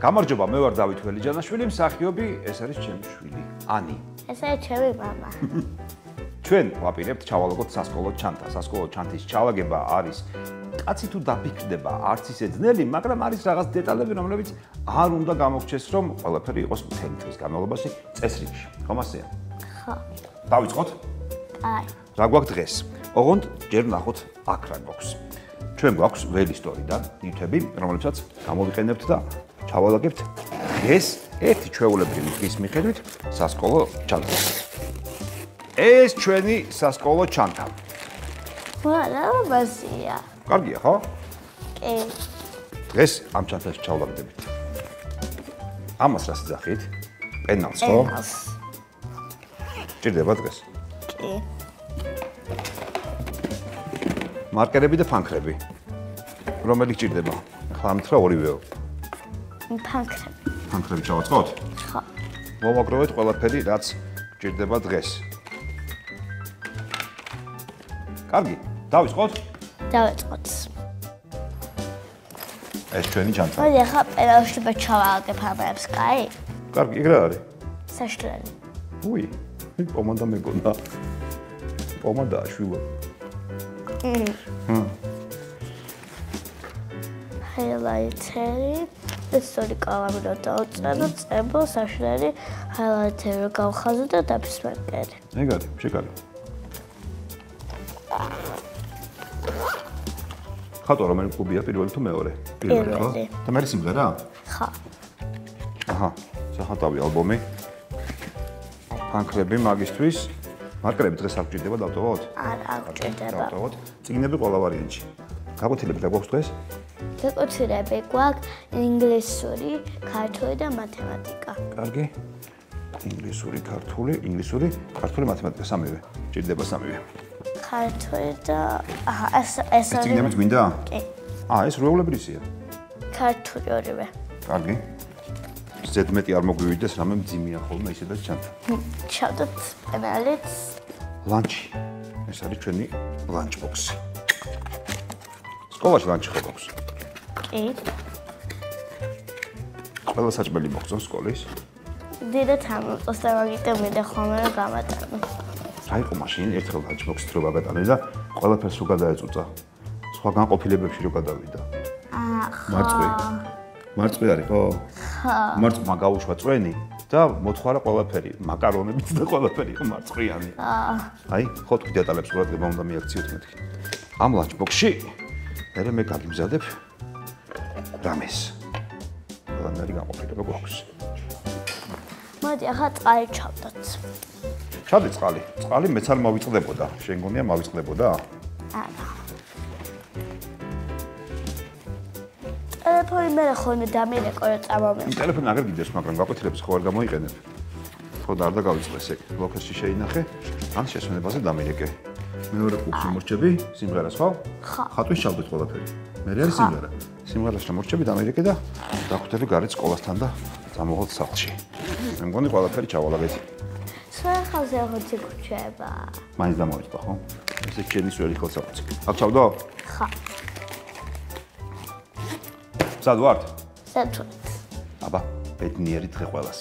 გამარჯობა, მე ვარ დავით ველიჯანაშვილი, მსახიობი, ეს არის ჩემი შვილი, ანი. ეს არის ჩემი მამა. ჩვენ ვაპირებთ ჩავალაგოთ სასკოლო ჩანთა. სასკოლო ჩანთის ჩალაგება არის კაცი თუ დაფიქრდება, არც ისე ძნელი, მაგრამ არის რაღაც დეტალები, რომლებიც არ უნდა გამოგჩეს, რომ ყველაფერი იყოს მთელი დღის განმავლობაში წესრიგში. ხომ ასეა? ხო. დავიწყოთ? აი. რა გვაქვს დღეს? ოღონდ ჯერ ვნახოთ აქ რა გვაქვს. ჩვენ გვაქვს ველი სტორიდან ნივთები, რომლებსაც გამოვიყენებთ და ჩავალაგებთ დღეს ერთი ჩვეულებრივი დღის მიხედვით სასკოლო ჩანთას. ეს ჩვენი სასკოლო ჩანთა. ვარა, ბასია. კარგია, ხო? კი. დღეს ამ ჩანთაში ჩავალაგდებით. ამას რას ეძახით? პენალს, ხო? პენალს. ჭირდება დღეს? კი. მარკერები და ფანქრები. რომელი ჭირდება? ახლა ამით რა ორივეო. ფანქრები. ფანქრები ჩავაწყოთ? ხო. მოვაგროვეთ ყველაფერი, რაც ჭირდება დღეს. კარგი, დავიწყოთ? დავიწყოთ. ეს ჩვენი ჩანთა. მოდი ახლა პენალში ჩავალაგებ ამებს, კაი? კარგი, იქ რა არის? საშლელი. უი, პომადა მეგონა. პომადაა შვილო. ჰაილაითერი, სწორი კალამი რო დავწერო, წერბო, საშლელი, ჰაილაითერი რო გავხაზო და დაფის მარკერი. ეგარი, შეკარი. ხატვა რომელი კლუბია პირველი თუ მეორე? პირველი. და მე სიმღერა? ხო. აჰა, სახატავი ალბომი. ფანქრები მაგისტრის. მარკერები დღეს არ გჭირდება დავტოვოთ? არა, გჭირდება. დავტოვოთ. წიგნები ყველა ვარიანტში. გაკვეთილები რა გვაქვს დღეს? გაკვეთილები გვაქვს ინგლისური, ქართული და მათემატიკა. კარგი. ინგლისური, ქართული, მათემატიკა სამივე. ჭირდება სამივე. ქართული და ეს არის წიგნები გვინდა? კი. ეს რუეულებრისია. ქართული ორივე. კარგი. ზედმეტი არ მოგვივიდეს, რამე მძიმეა ხოლმე ისედაც ჩანთა. ჩავდოთ პენალიც. ლანჩი. ეს არის ჩვენი ლანჩბოქსი. სკოლაში ლანჩი ხო გვაქვს? კი. ყველა საჭმელი მოგწონს სკოლის? დიდად ამოწოს და მაგიტომ მინდა ხოლმე რომ გამატანო. აიყო მაშინ ერთხელ ლანჩბოქსით რო ვაგატანე და ყველაფერს რო გადაეწუწა. სხვა განყოფილებებში რო გადავიდა. ხო. მარწყვი არის ხო? ხო. მარწყვმა გაუშვა წვენი და მოთხარა ყველაფერი, მაკარონებიც და ყველაფერი იყო მარწყვიანი. აი, ხო თქვი დეტალებს ყურადღება უნდა მიაქციოთ მეთქი. ამ ლანჩბოქსში მე გაგიმზადებ რამეს. ყველანაირი განყოფილება გვაქვს. მოდი ახლა წყალი ჩავდოთ. ჩადე წყალი. წყალი მეც არ მოვიწყდებოდა. შენ გონია მოვიწყდებოდა? არა. ტელეფონი მე ხოლმე დამირეკო რომ წამომეყო. ტელეფონი აღარ გიძებს, მაგრამ გაკვეთილებს ხო არ გამოიყენებ. ხო და არ დაგავიწყდეს ეგ. ბლოკერში შეინახე, ან შესვენებაზე დამირეკე. მეორე კუბში მორჩები სიმღერას, ხო? ხო. ხატვის ჩავდეთ ყველაფერი. მე არის სიმღერა. სიმღერას შემორჩები დამირეკე და დახვდები გარეთ სკოლასთან და წამოვალთ სახლში. მე მგონი ყველაფერი ჩავალაგეთ. სხვა ხალხზე ხოცი გრჩება. მაინც დამოვიწყო, ხო? ესე ჩემი სველი ხელსაყრელი. აქ ჩავდო? ხო. სად ვართ? სათვალთ. აბა, ბედნიერი დღე ყველას.